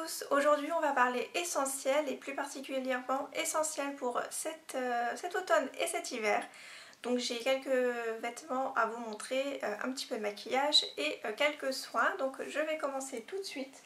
tous, aujourd'hui on va parler essentiel et plus particulièrement essentiel pour cet automne et cet hiver. Donc j'ai quelques vêtements à vous montrer, un petit peu de maquillage et quelques soins. Donc je vais commencer tout de suite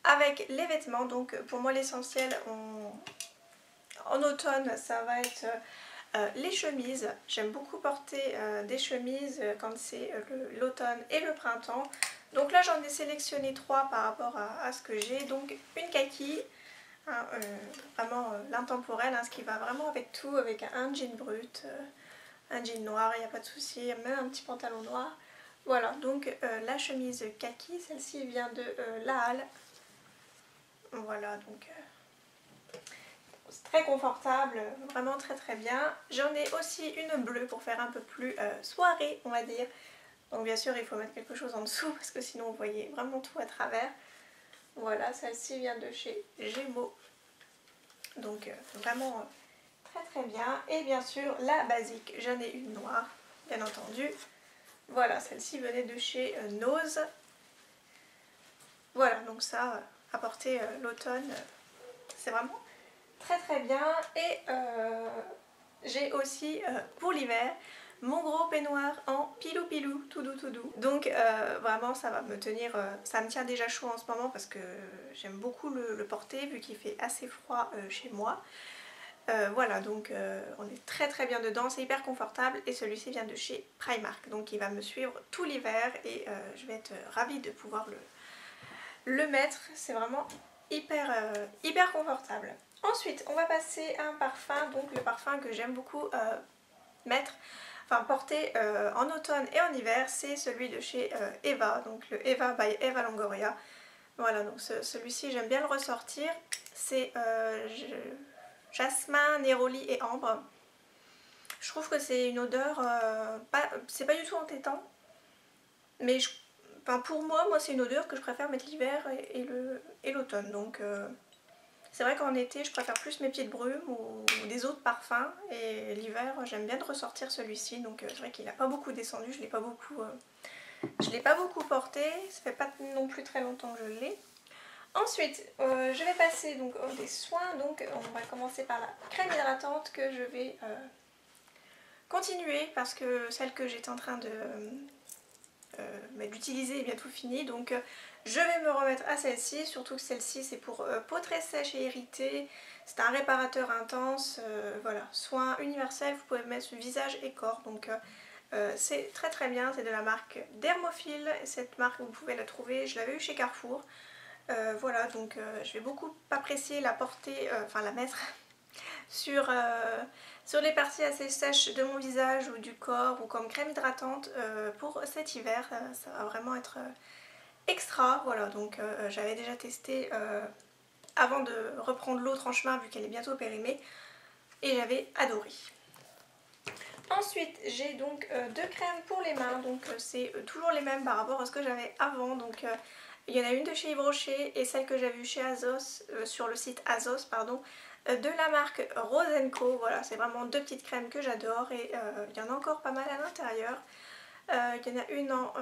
avec les vêtements. Donc pour moi l'essentiel en automne ça va être les chemises. J'aime beaucoup porter des chemises quand c'est l'automne et le printemps. Donc là j'en ai sélectionné 3 par rapport à ce que j'ai. Donc une kaki, hein, vraiment l'intemporel, hein, ce qui va vraiment avec tout, avec un jean brut, un jean noir, il n'y a pas de souci, même un petit pantalon noir. Voilà, donc la chemise kaki, celle-ci vient de La Halle. Voilà, donc c'est très confortable, vraiment très très bien. J'en ai aussi une bleue pour faire un peu plus soirée, on va dire. Donc bien sûr il faut mettre quelque chose en dessous parce que sinon vous voyez vraiment tout à travers. Voilà, celle-ci vient de chez Gémeaux. Donc vraiment très très bien. Et bien sûr la basique, j'en ai une noire, bien entendu. Voilà, celle-ci venait de chez Nose. Voilà, donc ça, à porter l'automne, c'est vraiment très très bien. Et j'ai aussi pour l'hiver mon gros peignoir en pilou pilou, tout doux tout doux. Donc vraiment ça va me tenir, ça me tient déjà chaud en ce moment parce que j'aime beaucoup le porter vu qu'il fait assez froid chez moi. Voilà, donc on est très très bien dedans, c'est hyper confortable et celui-ci vient de chez Primark. Donc il va me suivre tout l'hiver et je vais être ravie de pouvoir le mettre. C'est vraiment hyper confortable. Ensuite on va passer à un parfum, donc le parfum que j'aime beaucoup mettre, enfin porter en automne et en hiver, c'est celui de chez Eva, donc le Eva by Eva Longoria. Voilà, donc celui-ci j'aime bien le ressortir, c'est jasmin, néroli et ambre. Je trouve que c'est une odeur, c'est pas du tout entêtant, mais enfin pour moi c'est une odeur que je préfère mettre l'hiver et l'automne, donc c'est vrai qu'en été je préfère plus mes pieds de brume ou des autres parfums, et l'hiver j'aime bien de ressortir celui-ci. Donc c'est vrai qu'il n'a pas beaucoup descendu, je l'ai pas beaucoup porté, ça fait pas non plus très longtemps que je l'ai. Ensuite je vais passer donc des soins, donc on va commencer par la crème hydratante que je vais continuer parce que celle que j'étais en train d'utiliser est bientôt finie, donc je vais me remettre à celle-ci, surtout que celle-ci c'est pour peau très sèche et irritée, c'est un réparateur intense, voilà, soin universel, vous pouvez mettre sur visage et corps, donc c'est très très bien, c'est de la marque Dermophile, cette marque vous pouvez la trouver, je l'avais eu chez Carrefour, voilà, donc je vais beaucoup apprécier la porter, enfin la mettre sur les parties assez sèches de mon visage ou du corps, ou comme crème hydratante pour cet hiver, ça va vraiment être extra. Voilà, donc j'avais déjà testé avant de reprendre l'autre en chemin vu qu'elle est bientôt périmée et j'avais adoré. Ensuite j'ai donc deux crèmes pour les mains, donc c'est toujours les mêmes par rapport à ce que j'avais avant. Donc il y en a une de chez Yves Rocher et celle que j'avais vue chez Azos, sur le site Azos pardon, de la marque Rose & Co. Voilà, c'est vraiment deux petites crèmes que j'adore et il y en a encore pas mal à l'intérieur. Il y en a une en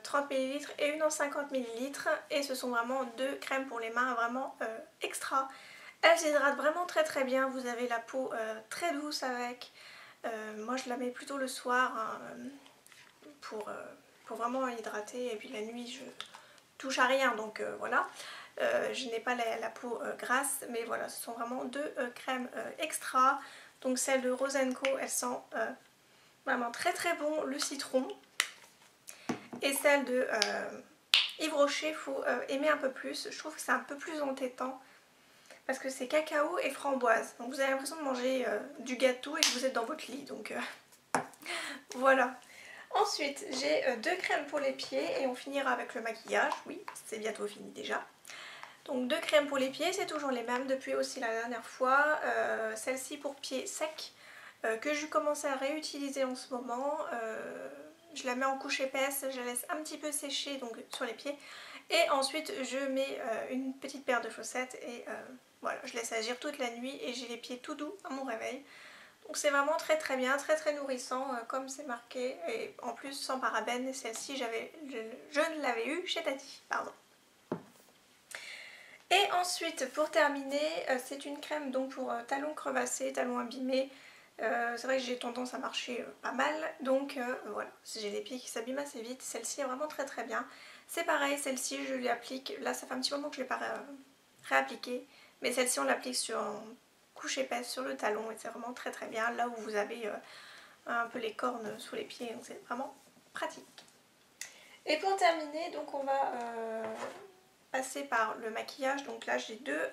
30 ml et une en 50 ml et ce sont vraiment deux crèmes pour les mains vraiment extra. Elles hydratent vraiment très très bien, vous avez la peau très douce avec. Moi je la mets plutôt le soir, hein, pour vraiment hydrater, et puis la nuit je touche à rien, donc voilà. Je n'ai pas la peau grasse, mais voilà, ce sont vraiment deux crèmes extra. Donc celle de Rose & Co, elle sent vraiment très très bon le citron, et celle de Yves Rocher, il faut aimer un peu plus, je trouve que c'est un peu plus entêtant parce que c'est cacao et framboise, donc vous avez l'impression de manger du gâteau et que vous êtes dans votre lit, donc voilà. Ensuite j'ai deux crèmes pour les pieds et on finira avec le maquillage, oui c'est bientôt fini déjà. Donc deux crèmes pour les pieds, c'est toujours les mêmes depuis aussi la dernière fois. Celle-ci pour pieds secs que je commence à réutiliser en ce moment. Je la mets en couche épaisse, je la laisse un petit peu sécher donc sur les pieds. Et ensuite je mets une petite paire de chaussettes et voilà, je laisse agir toute la nuit et j'ai les pieds tout doux à mon réveil. Donc c'est vraiment très très bien, très très nourrissant comme c'est marqué, et en plus sans parabènes. Celle-ci je l'avais eu chez Tati, pardon. Et ensuite pour terminer, c'est une crème donc pour talons crevassés, talons abîmés. C'est vrai que j'ai tendance à marcher pas mal, donc voilà, j'ai les pieds qui s'abîment assez vite. Celle-ci est vraiment très très bien. C'est pareil, celle-ci je l'applique, là ça fait un petit moment que je ne l'ai pas réappliquée, mais celle-ci on l'applique sur une couche épaisse sur le talon et c'est vraiment très très bien, là où vous avez un peu les cornes sous les pieds, donc c'est vraiment pratique. Et pour terminer, donc on va passer par le maquillage. Donc là j'ai deux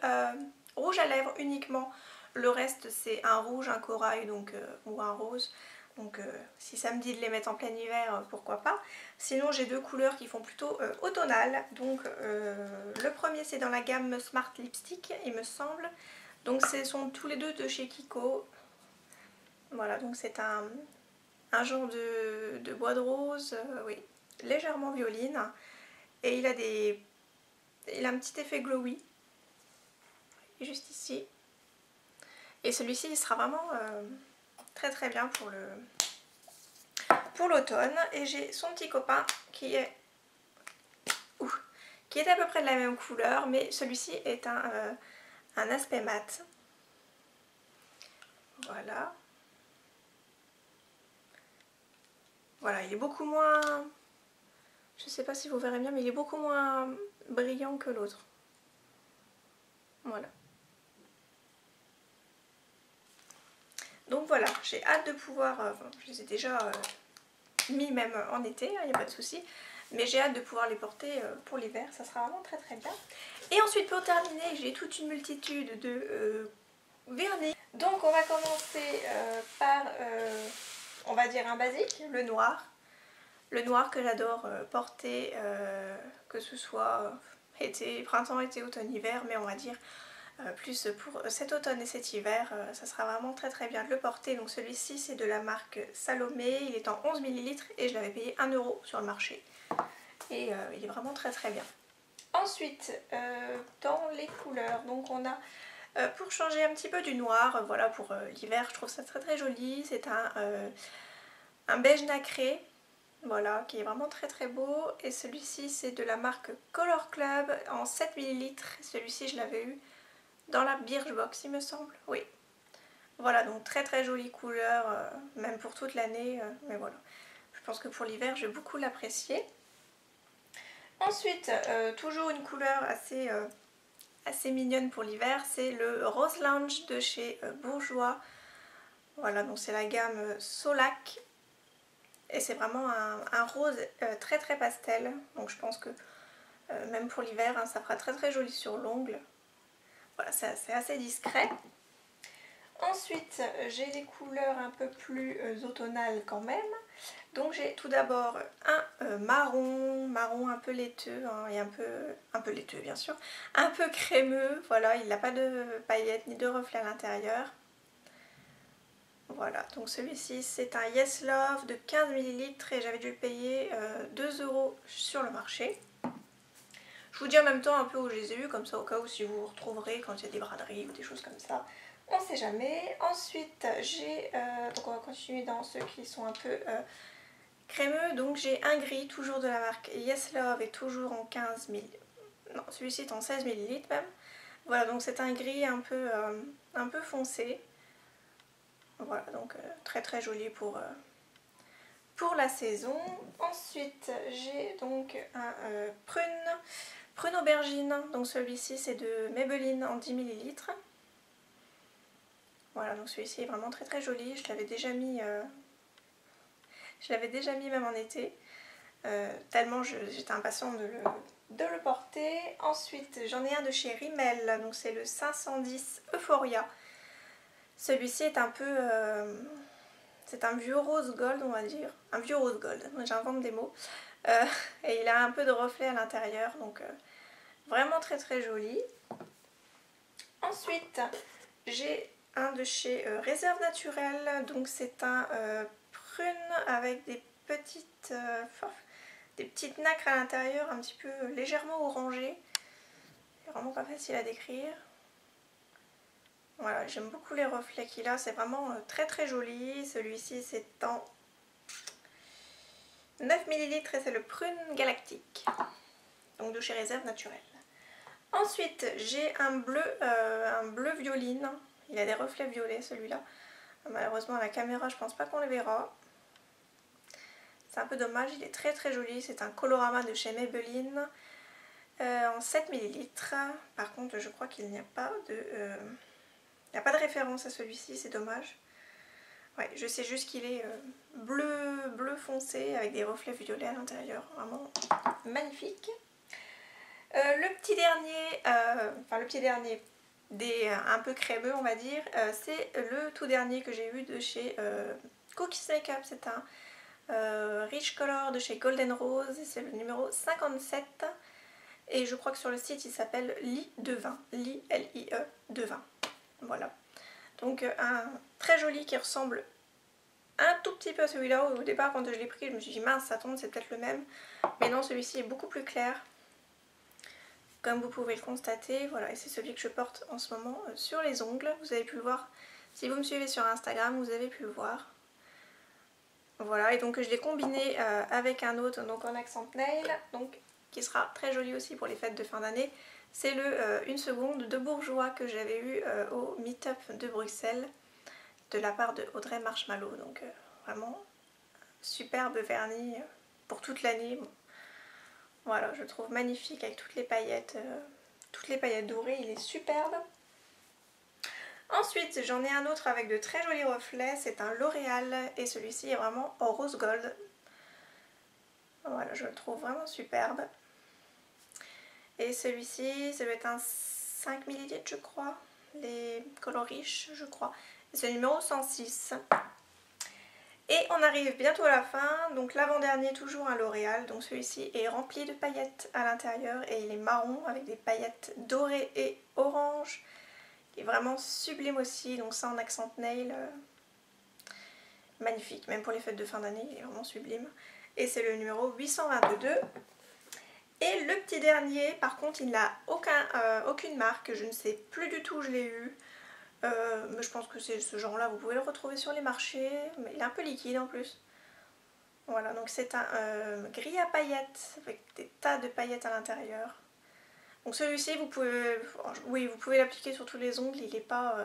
rouges à lèvres uniquement. Le reste c'est un rouge, un corail donc, ou un rose. Donc si ça me dit de les mettre en plein hiver, pourquoi pas. Sinon j'ai deux couleurs qui font plutôt automnal. Donc le premier c'est dans la gamme Smart Lipstick il me semble. Donc ce sont tous les deux de chez Kiko. Voilà, donc c'est un genre de bois de rose, oui, légèrement violine. Et il a un petit effet glowy, juste ici. Et celui-ci, il sera vraiment très très bien pour l'automne. Et j'ai son petit copain qui est à peu près de la même couleur, mais celui-ci est un aspect mat. Voilà. Voilà, il est beaucoup moins... Je sais pas si vous verrez bien, mais il est beaucoup moins brillant que l'autre. Voilà. Donc voilà, j'ai hâte de pouvoir... je les ai déjà mis même en été, il n'y a pas de souci. Mais j'ai hâte de pouvoir les porter pour l'hiver, ça sera vraiment très très bien. Et ensuite pour terminer, j'ai toute une multitude de vernis. Donc on va commencer par, on va dire un basique, le noir. Le noir que j'adore porter, que ce soit été, printemps, été, automne, hiver, mais on va dire plus pour cet automne et cet hiver, ça sera vraiment très très bien de le porter. Donc celui-ci c'est de la marque Salomé, il est en 11 ml et je l'avais payé 1 € sur le marché. Et il est vraiment très très bien. Ensuite, dans les couleurs, donc on a, pour changer un petit peu du noir, voilà pour l'hiver, je trouve ça très très joli. C'est un beige nacré, voilà, qui est vraiment très très beau. Et celui-ci c'est de la marque Color Club en 7 ml. Celui-ci je l'avais eu dans la Birchbox il me semble, oui. Voilà, donc très très jolie couleur, même pour toute l'année, mais voilà. Je pense que pour l'hiver je vais beaucoup l'apprécier. Ensuite, toujours une couleur assez mignonne pour l'hiver, c'est le Rose Lounge de chez Bourjois. Voilà, donc c'est la gamme Solac. Et c'est vraiment un rose très très pastel. Donc je pense que même pour l'hiver, hein, ça fera très très joli sur l'ongle. Voilà, c'est assez discret. Ensuite, j'ai des couleurs un peu plus automnales quand même. Donc j'ai tout d'abord un marron un peu laiteux, hein, et un peu laiteux bien sûr, un peu crémeux, voilà, il n'a pas de paillettes ni de reflets à l'intérieur. Voilà, donc celui-ci c'est un Yes Love de 15 ml et j'avais dû le payer 2 € sur le marché. Je vous dis en même temps un peu où je les ai eus, comme ça au cas où si vous vous retrouverez quand il y a des braderies ou des choses comme ça. On sait jamais. Ensuite j'ai, donc on va continuer dans ceux qui sont un peu crémeux, donc j'ai un gris toujours de la marque Yes Love et toujours en 15 ml. Non, celui-ci est en 16 ml même. Voilà, donc c'est un gris un peu foncé. Voilà, donc très très joli pour la saison. Ensuite j'ai donc un prune aubergine, donc celui-ci c'est de Maybelline en 10 ml. Voilà, donc celui-ci est vraiment très très joli, je l'avais déjà mis même en été, tellement j'étais impatiente de le porter. Ensuite j'en ai un de chez Rimmel, donc c'est le 510 Euphoria. Celui-ci est un peu... c'est un vieux rose gold on va dire, un vieux rose gold, j'invente des mots. Et il a un peu de reflet à l'intérieur, donc vraiment très très joli. Ensuite j'ai un de chez Réserve Naturelle, donc c'est un prune avec des petites nacres à l'intérieur, un petit peu légèrement orangées. C'est vraiment pas facile à décrire. Voilà, j'aime beaucoup les reflets qu'il a, c'est vraiment très très joli. Celui-ci c'est en 9 ml et c'est le prune galactique, donc de chez Réserve Naturelle. Ensuite j'ai un bleu violine, il a des reflets violets celui-là. Malheureusement à la caméra je pense pas qu'on le verra. C'est un peu dommage, il est très très joli, c'est un colorama de chez Maybelline en 7 ml. Par contre je crois qu'il n'y a pas de référence à celui-ci, c'est dommage. Ouais, je sais juste qu'il est bleu foncé avec des reflets violets à l'intérieur, vraiment magnifique. Le petit dernier un peu crémeux on va dire, c'est le tout dernier que j'ai eu de chez Cookies Makeup, c'est un Rich Color de chez Golden Rose, c'est le numéro 57 et je crois que sur le site il s'appelle Lit de vin, Lit L-I-E de vin, voilà. Donc un très joli qui ressemble un tout petit peu à celui-là. Au départ quand je l'ai pris je me suis dit mince ça tombe, c'est peut-être le même, mais non, celui-ci est beaucoup plus clair. Comme vous pouvez le constater, voilà, et c'est celui que je porte en ce moment sur les ongles. Vous avez pu le voir, si vous me suivez sur Instagram, vous avez pu le voir. Voilà, et donc je l'ai combiné avec un autre, donc en accent nail, donc qui sera très joli aussi pour les fêtes de fin d'année. C'est le 1 seconde de Bourjois que j'avais eu au Meetup de Bruxelles de la part de Audrey Marshmallow. Donc vraiment superbe vernis pour toute l'année. Bon. Voilà, je le trouve magnifique avec toutes les paillettes dorées, il est superbe. Ensuite, j'en ai un autre avec de très jolis reflets, c'est un L'Oréal et celui-ci est vraiment en rose gold. Voilà, je le trouve vraiment superbe. Et celui-ci, ça doit être un 5 ml je crois, les Color Riche je crois. C'est le numéro 106. Et on arrive bientôt à la fin, donc l'avant-dernier toujours un L'Oréal, donc celui-ci est rempli de paillettes à l'intérieur et il est marron avec des paillettes dorées et orange. Il est vraiment sublime aussi, donc ça en accent nail, magnifique, même pour les fêtes de fin d'année, il est vraiment sublime. Et c'est le numéro 822. Et le petit dernier, par contre il n'a aucune marque, je ne sais plus du tout où je l'ai eu. Mais je pense que c'est ce genre là, vous pouvez le retrouver sur les marchés, mais il est un peu liquide en plus. Voilà, donc c'est un gris à paillettes avec des tas de paillettes à l'intérieur. Donc celui-ci vous pouvez l'appliquer sur tous les ongles, il n'est pas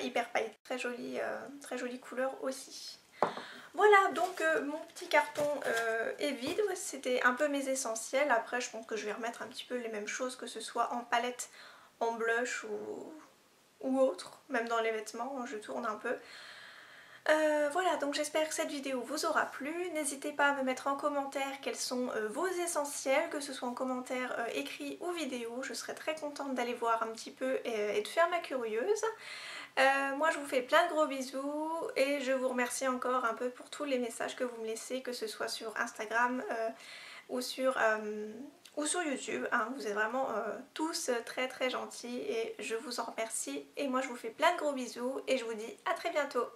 hyper pailleté, très jolie couleur aussi. Voilà, donc mon petit carton est vide, c'était un peu mes essentiels. Après je pense que je vais remettre un petit peu les mêmes choses, que ce soit en palette, en blush ou autre, même dans les vêtements, je tourne un peu. Voilà, donc j'espère que cette vidéo vous aura plu. N'hésitez pas à me mettre en commentaire quels sont vos essentiels, que ce soit en commentaire écrit ou vidéo. Je serais très contente d'aller voir un petit peu et de faire ma curieuse. Moi je vous fais plein de gros bisous et je vous remercie encore un peu pour tous les messages que vous me laissez, que ce soit sur Instagram ou sur YouTube, hein. Vous êtes vraiment tous très très gentils et je vous en remercie. Et moi je vous fais plein de gros bisous et je vous dis à très bientôt.